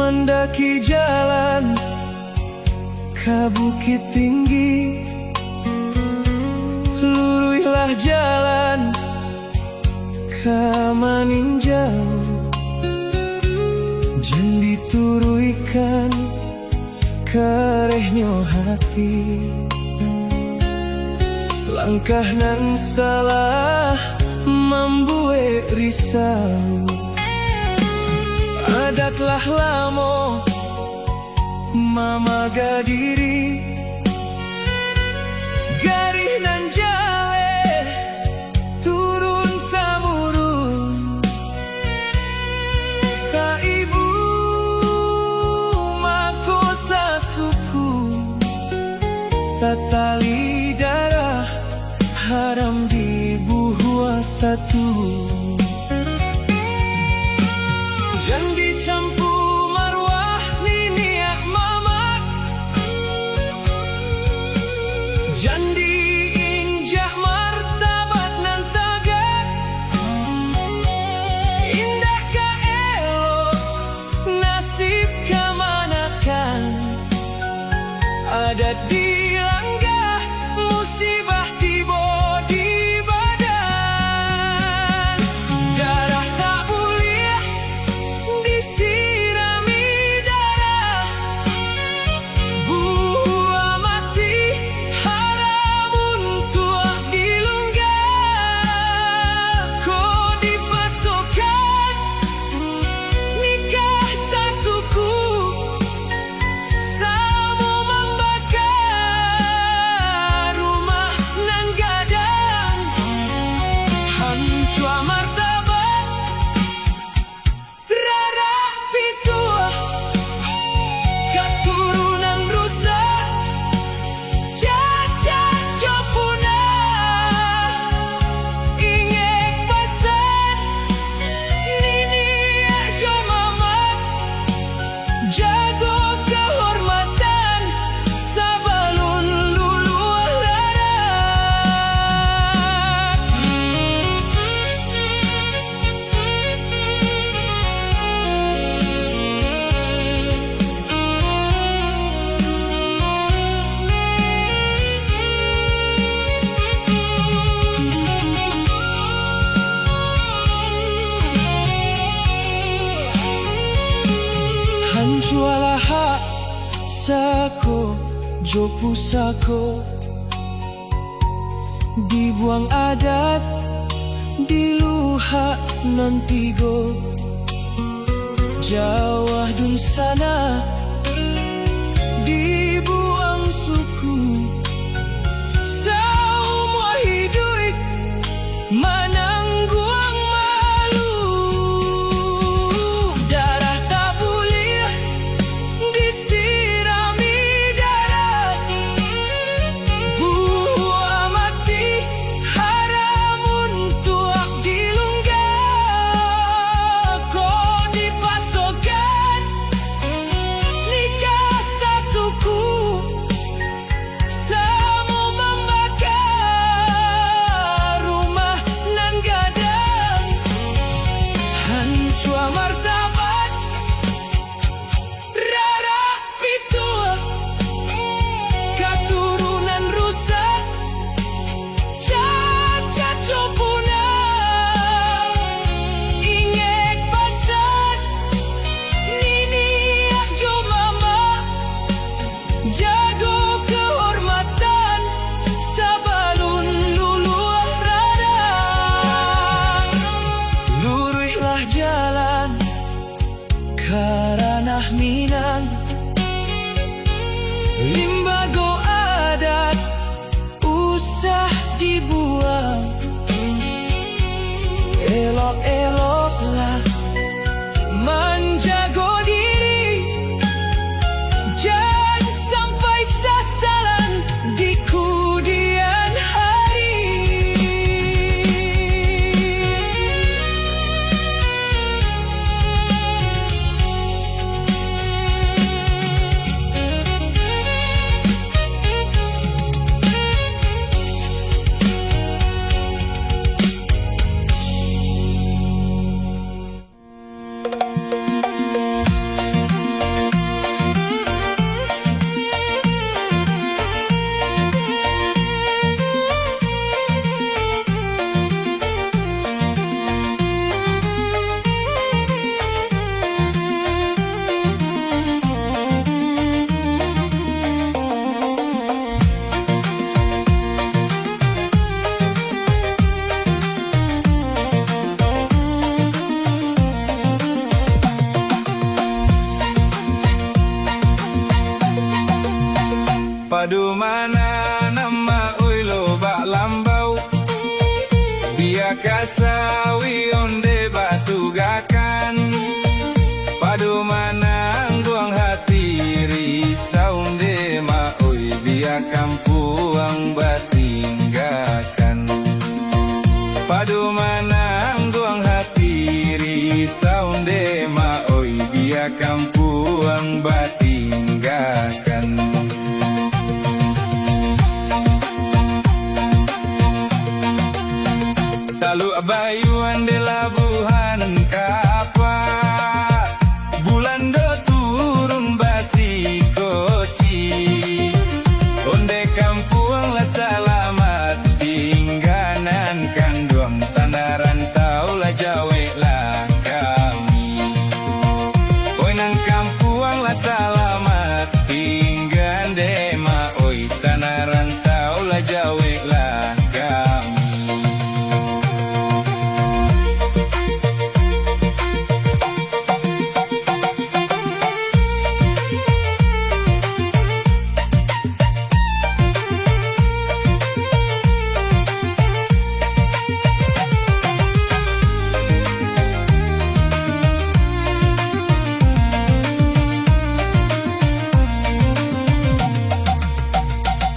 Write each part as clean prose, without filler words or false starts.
mendaki jalan ke bukit tinggi. Luruilah jalan ke maninjau, jen dituruikan karehnya hati. Langkah nan salah membuat risau. Adatlah lamo mamaga diri, garih nan jahe turun tamurun. Saibu mako sasuku, satali darah haram dibuah satu. Jangan dicampur marwah niniak mamak, jangan diinjak martabat nan tagak. Indah ka elok, nasib kamanakan, ada dilanggar musibah tiba di badan. Darah tak boleh disirami darah, buah mati haram untuk dilunggah. Kau dipasokkan nikah sasuku, samu membakar rumah nan gadang. Hancur martabat rara pituah, keturunan rusak cacat jopuna. Ingek pasan nini aja mamak, jago kehormatan sabalun luluah rara. Hanjualah hak sako jopu sako, dibuang adat diluhak nantigo. Jawa dun sana dibuang suku, semua hidup manangguang malu. Darah tak boleh disirami darah, buah mati haram untuk dilunggah. Kau dipasokkan nikah sasuku, samu membakar rumah nan gadang. Hancur martabat rara pituah, keturunan rusak cacat jopuna. Ingek pasan nini ajo mama, jago kehormatan sabalun luluah rara. Luruilah jalan ke ranah Minang, limbago adat usah dibuang. Elok-eloklah menjago diri, jangan sampai sasaran di kemudian hari. Padu mana nama uilo bak lambau, biar kasawi onde batu gakan. Padu mana buang hati risau onde ma oi, biar kampuang batinggakan. Padu mana buang hati risau onde ma oi, biar kampuang batinggakan. Lalu abayuan de labuhan kapa, bulan do turun basi koci, onde kampuang la selamat tingganan kanduang, tanah rantau la jawe la kami. Oi nang kampuang la selamat tinggan de ma oi, tanah rantau la jawe la kami.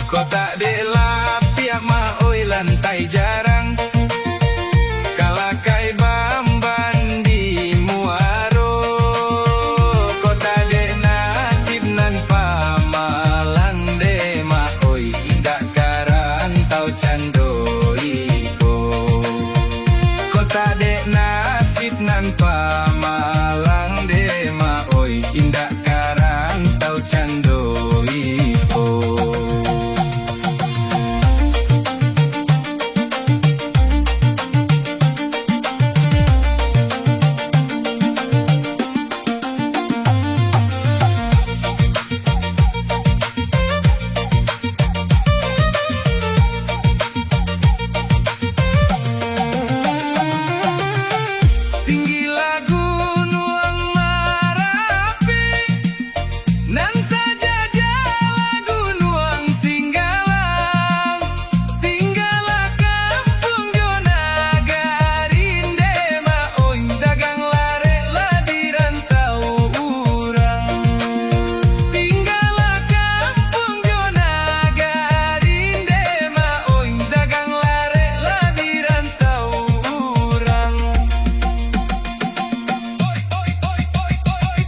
Kota dela piak ma oi lantai jarang, kalakai bamban di muaro. Kota de nasib nan pamalang de ma oi, indak karang tau candoiko. Kota de nasib nan pamalang de ma oi, indak karang tau candoiko.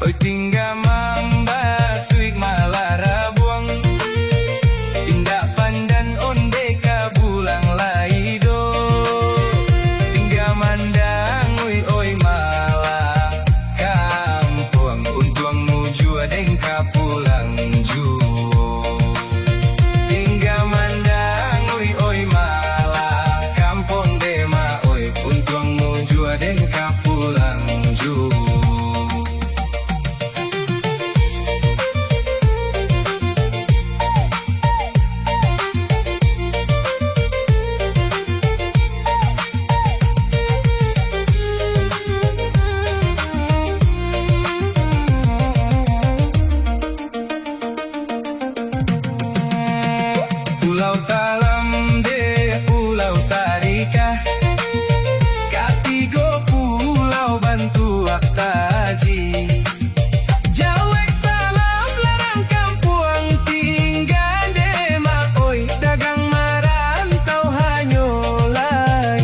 Oi tinggal mambasuik malara buang, indak pandan onde kabulang laido. Tinggal mandang oi malah kampuang, untuang nuju adeng kapulang juo. Tinggal mandang oi malah kampung de ma oi, untuang nuju adeng kapulang juo. Pulau Talam de Pulau Tarika, katigo pulau bantu aktaji. Jawek salam larang kampuang tinggal de ma oi, dagang marantau hanyolai.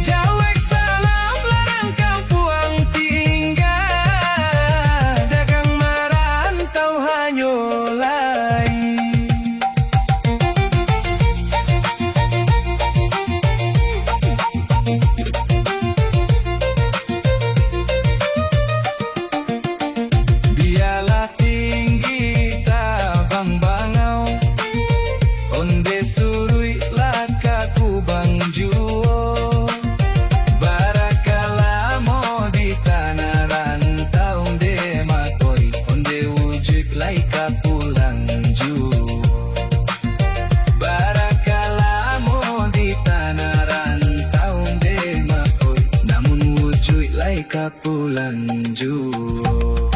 Jawek salam larang kampuang tinggal, dagang marantau hanyolai. Biarlah tinggi tabang bangau, onde surui lakaku bang juo. Barakala mo di tanah rantau de makoi, onde wujud lai kapulang juo. Barakala mo di tanah rantau de makoi, namun wujud lai kapulang juo.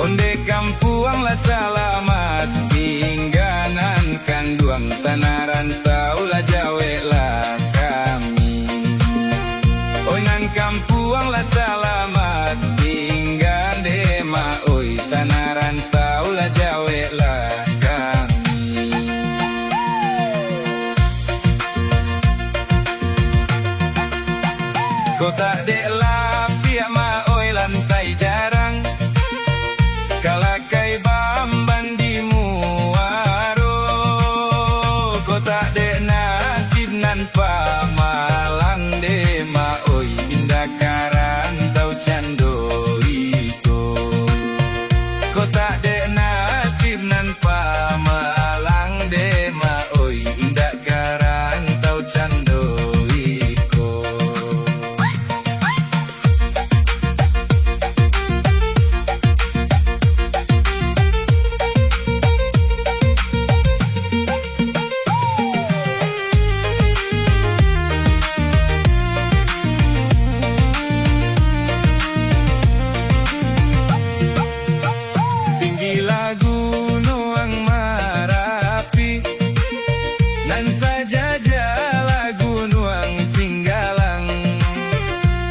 onde kampuang la salamat tingganan kanduang tanah rantau la jawe la kami. Oi nan kampuang la salamat tinggan dema oi tanah rantau la jawe la kami. Kota dek la pia ma oi lantai jarang kalakai bamban di muaro. Kota dek nasib nan pamalang de ma oi indah karantau cando iko. Kota dek nasib nan pamalang de ma oi indah karantau cando iko. Tinggi lagu Nuang Marapi nan saja lagu Nuang Singgalang.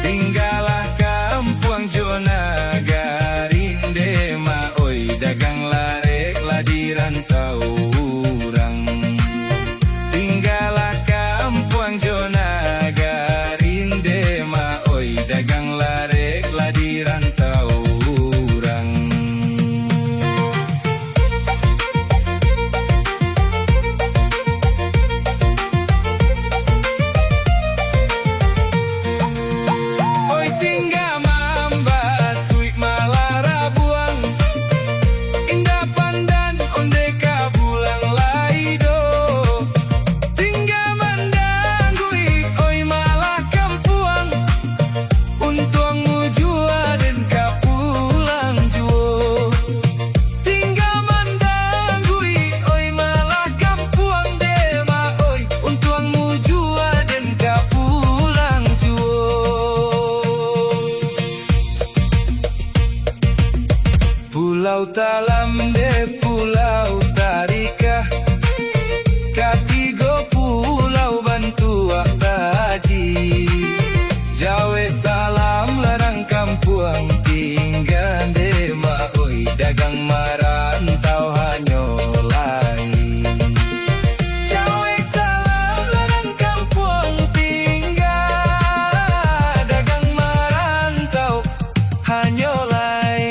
Tinggalah kampuang Jona Garinde ma oi dagang larek la di rantau urang. Tinggalah kampuang Jona Garinde ma oi dagang larek la di rantau urang. Oi tinggal mamba suik malara buang indah pandan onde kabulang laido. Tinggal mandangui oi malah kampuang untuangmu jua dan kapulang juo. Tinggal mandangui oi malah kampuang dema oi untuangmu jua dan kapulang juo. Pulau Talam de Pulau Tarika katigo pulau Bantua Taji. Jawe salam larang kampuang tinggal dema oi dagang marantau hanyolai. Jawe salam larang kampuang tinggal dagang marantau hanyolai.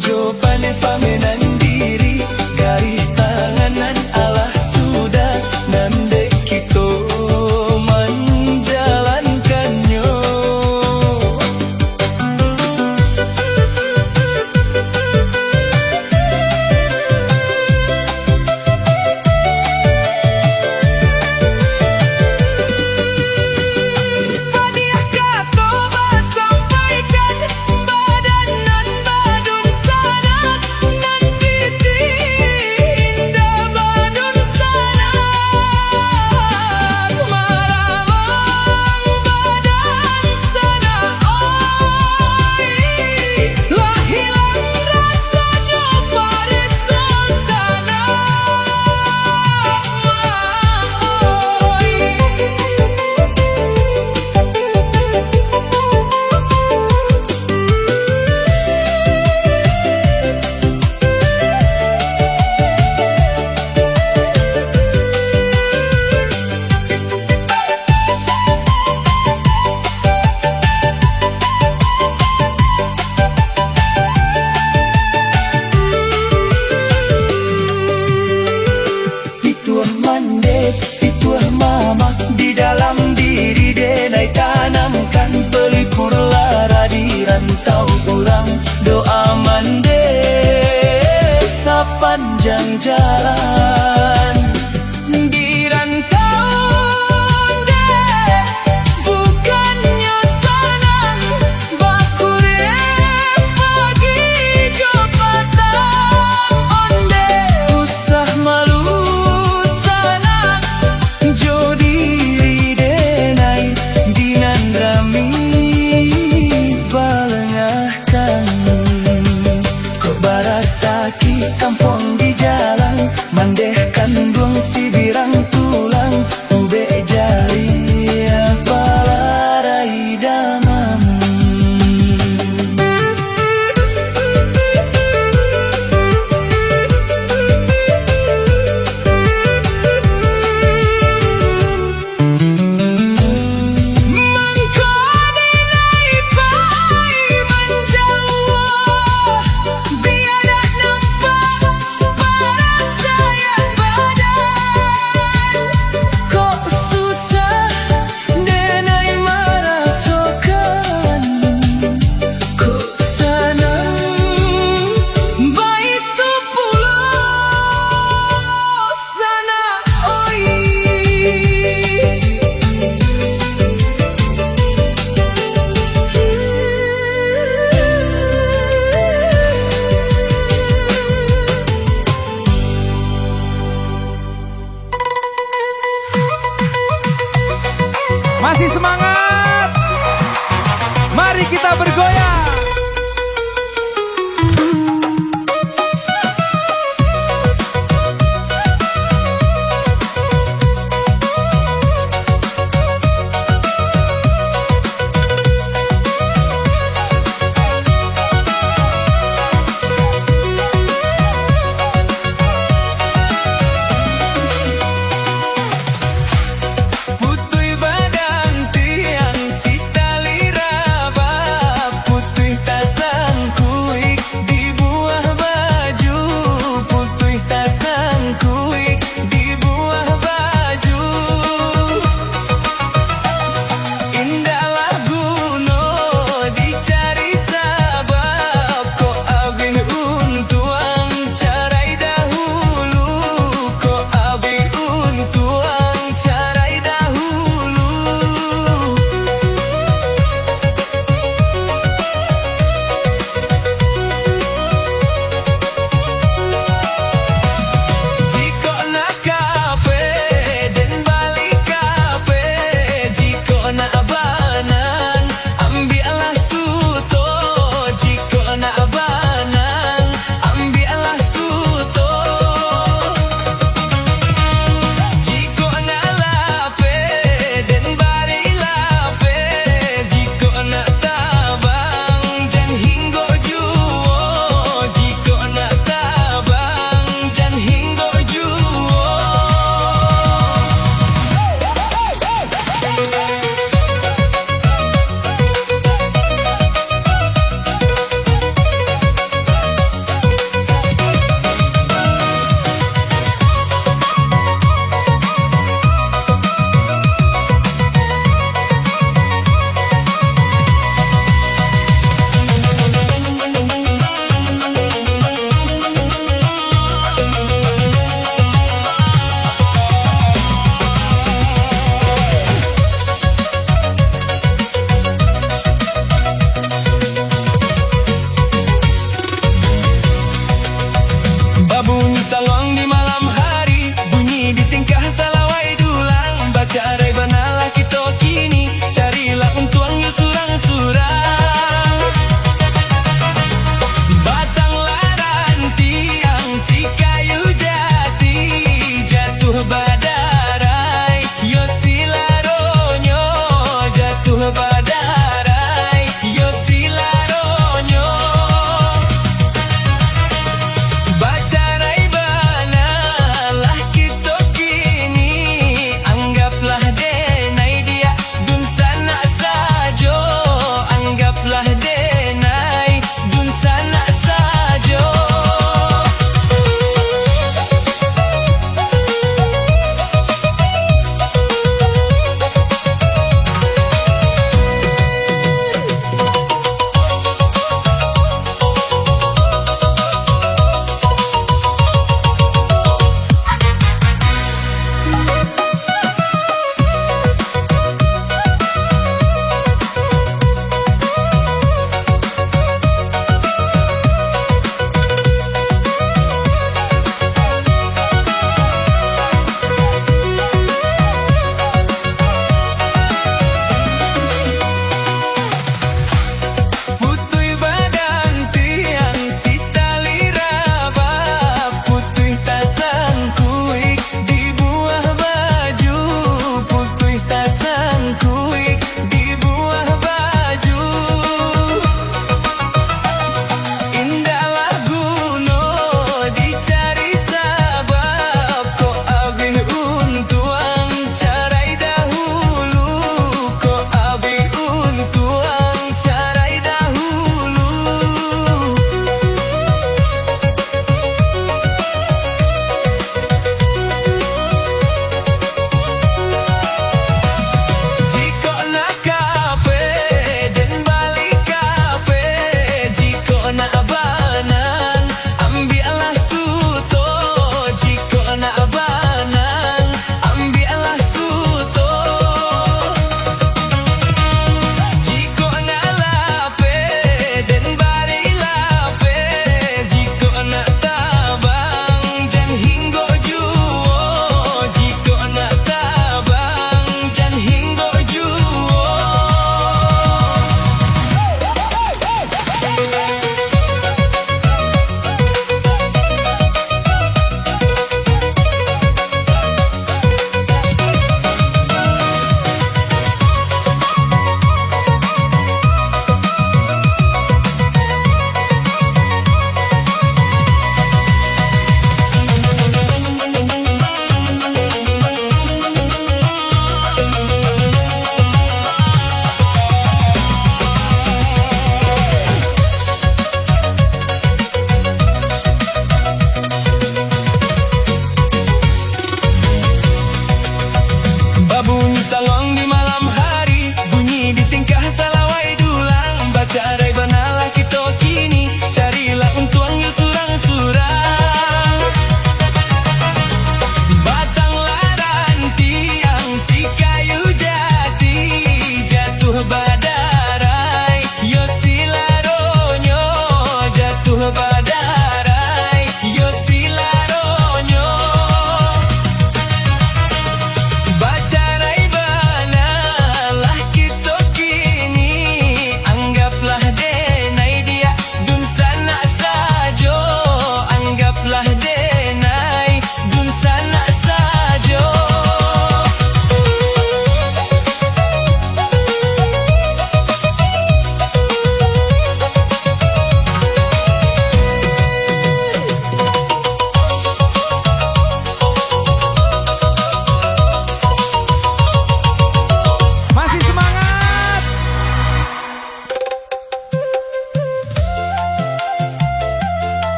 Jopane pamenan diri Garih tanganan Allah sudah Nandek kita menjalankannya. Hadiah kata sampaikan badan nan badun sana nan piti indah badun sana maramang badan sana oi lah hilang rasa jumpa rasa sana Ituah mandek, ituah mama di dalam diri denai tanamkan pelipur lara di rantau urang doa mandek sepanjang jalan di rantau dek bukannya senang bakure pagi jopatan onde usah malu jodiri denai dinan rami balengahkan kok barasaki kampung di jalan mandehkan buang si birang tulang ube jari balarai damam.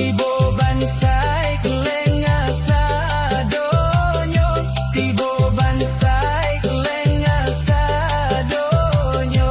tibo bansai kelenga sadonyo, tibo bansai kelenga sadonyo.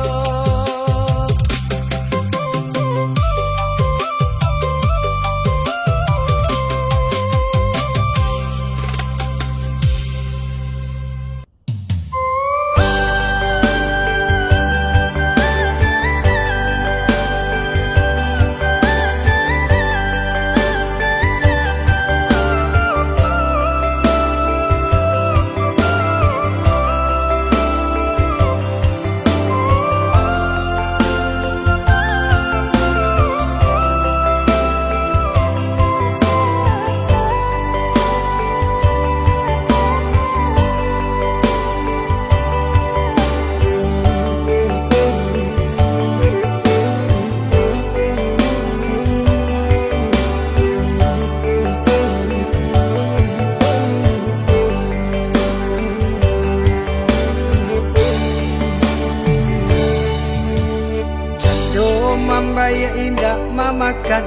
Mambaya indah mamakan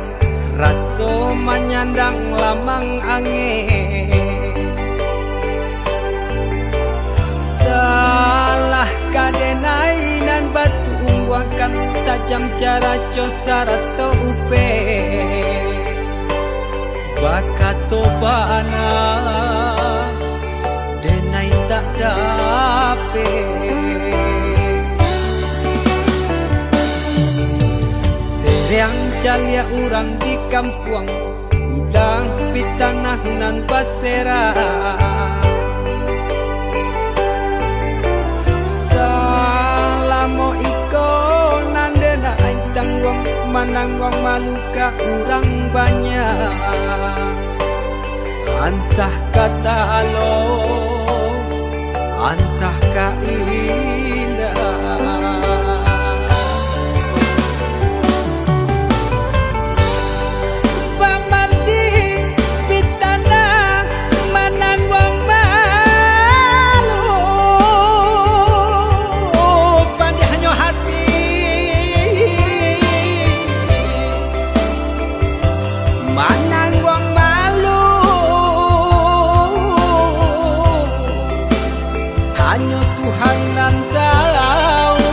raso menyandang lamang angin. Salah kadenai nan batu ungwakan tajam cara cosara to upe bakato bana denai tak dape. Yang calia urang di kampung ulang pitanah nan basera. Salamo iko nandena tanggung mananggong maluka urang banyak. Antah kata lo, antah ka indah. Mananggong malu hanya Tuhan nan tahu.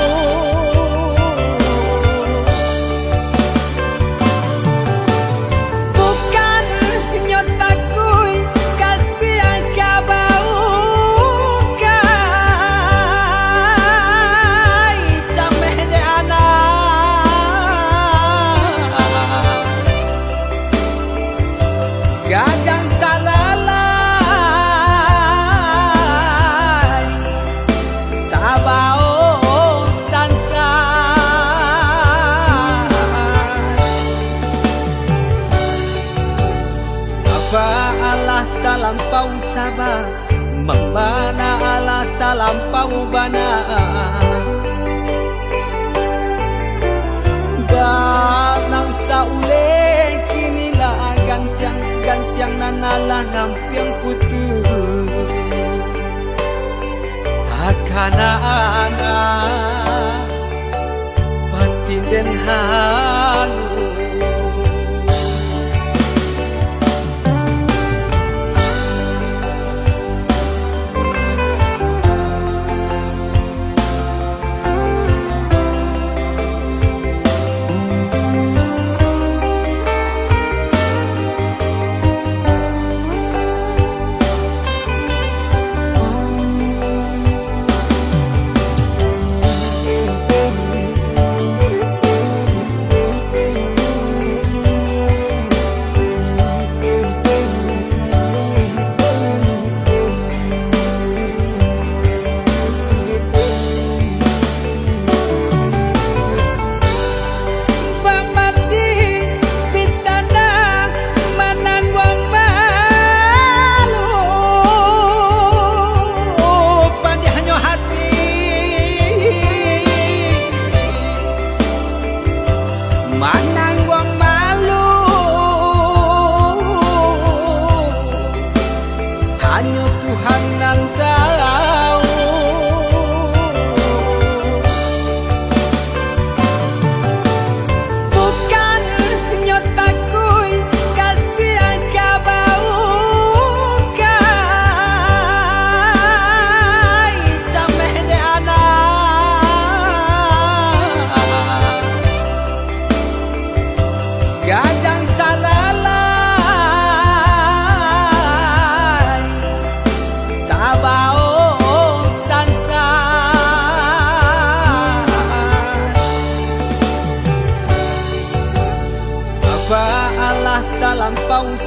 Bukan nyotaku kasih yang kabau kai cameh de anak. Gadang talalay tabao sansay. Saba Allah talampau saba, membana Allah talampau bana. Banang saule kinilah gantiang nanalah lampiang putus. Takana anak batin den hangu.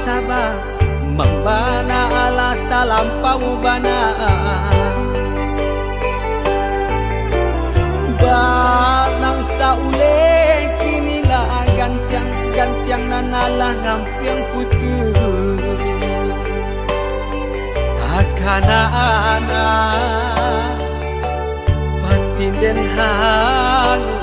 sabah membana ala talampau bana banang saule kinilah gantiang nanalah ngampiang putus takana anak batin den hangu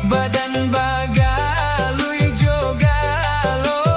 Badan bagalui jogaloi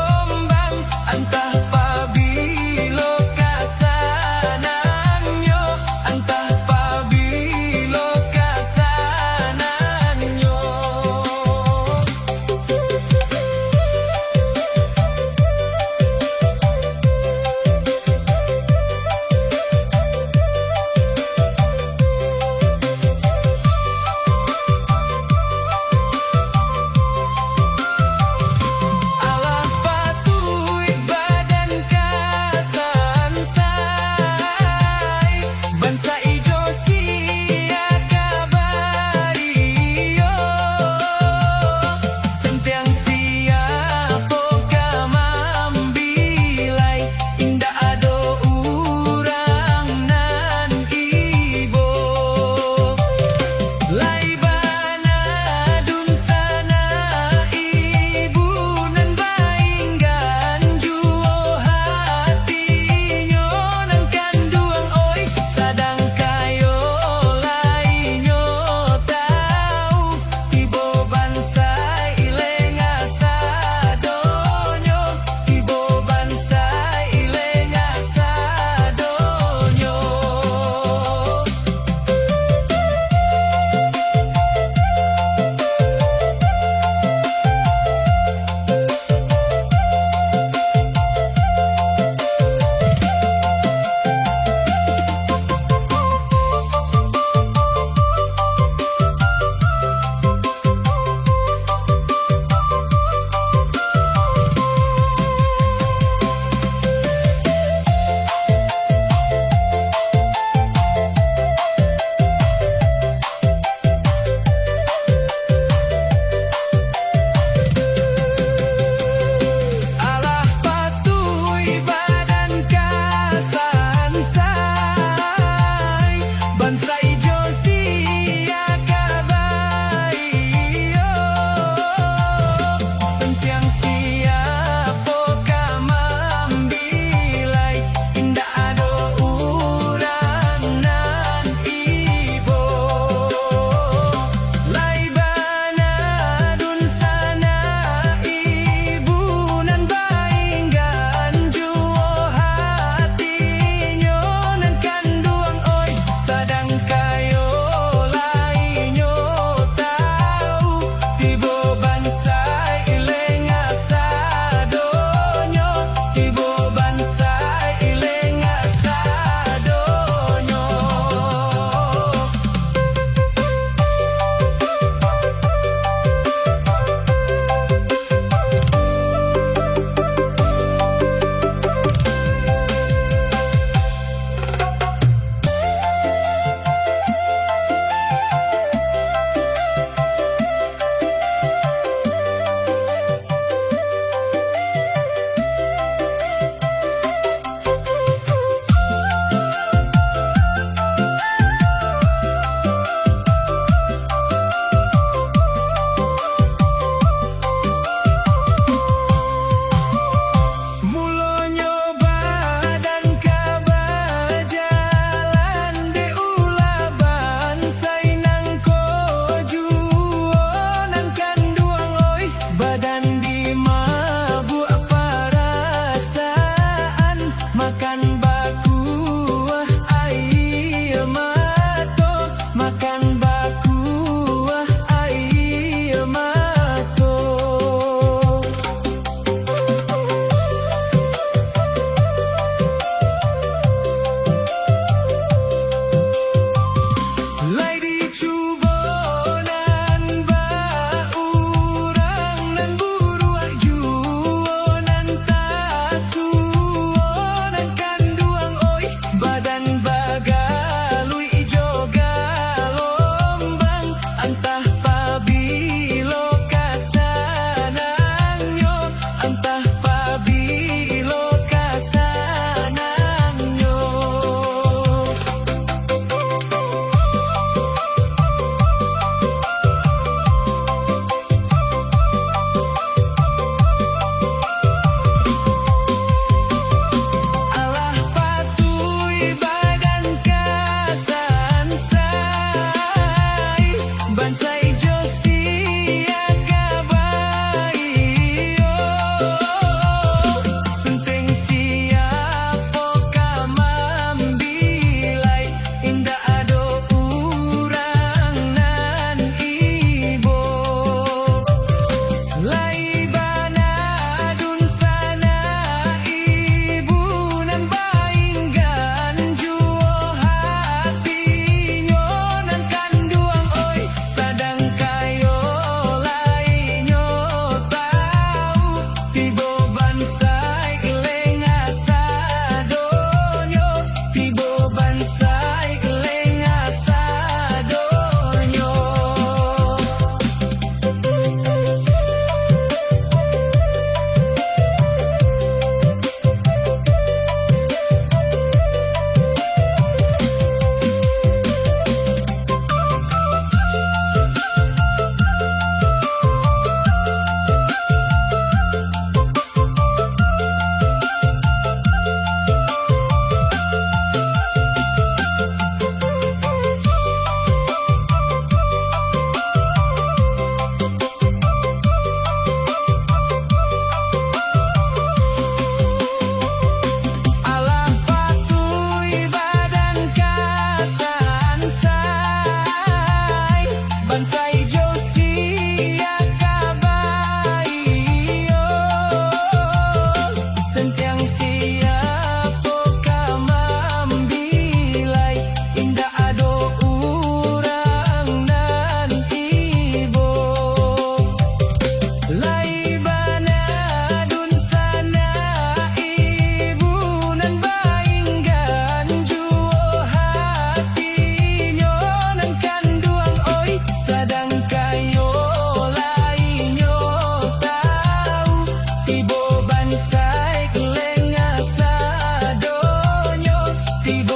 tiba